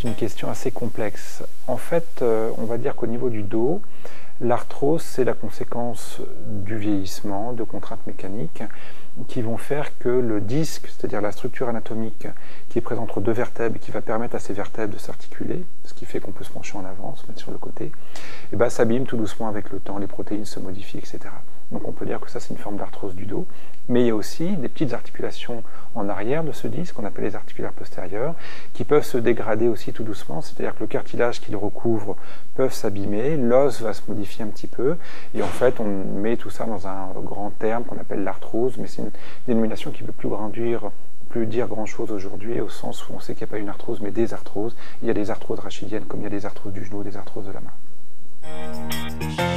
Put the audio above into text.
c'est une question assez complexe. En fait, on va dire qu'au niveau du dos, l'arthrose, c'est la conséquence du vieillissement, de contraintes mécaniques qui vont faire que le disque, c'est-à-dire la structure anatomique qui est présente entre deux vertèbres, qui va permettre à ces vertèbres de s'articuler, ce qui fait qu'on peut se pencher en avant, se mettre sur le côté, et ben, s'abîme tout doucement avec le temps, les protéines se modifient, etc. Donc on peut dire que ça c'est une forme d'arthrose du dos, mais il y a aussi des petites articulations en arrière de ce disque, qu'on appelle les articulaires postérieurs, qui peuvent se dégrader aussi tout doucement, c'est-à-dire que le cartilage qui le recouvre peut s'abîmer, l'os va se modifier un petit peu, et en fait on met tout ça dans un grand terme qu'on appelle l'arthrose, mais c'est une dénomination qui ne peut plus dire grand-chose aujourd'hui, au sens où on sait qu'il n'y a pas une arthrose, mais des arthroses. Il y a des arthroses rachidiennes, comme il y a des arthroses du genou, des arthroses de la main.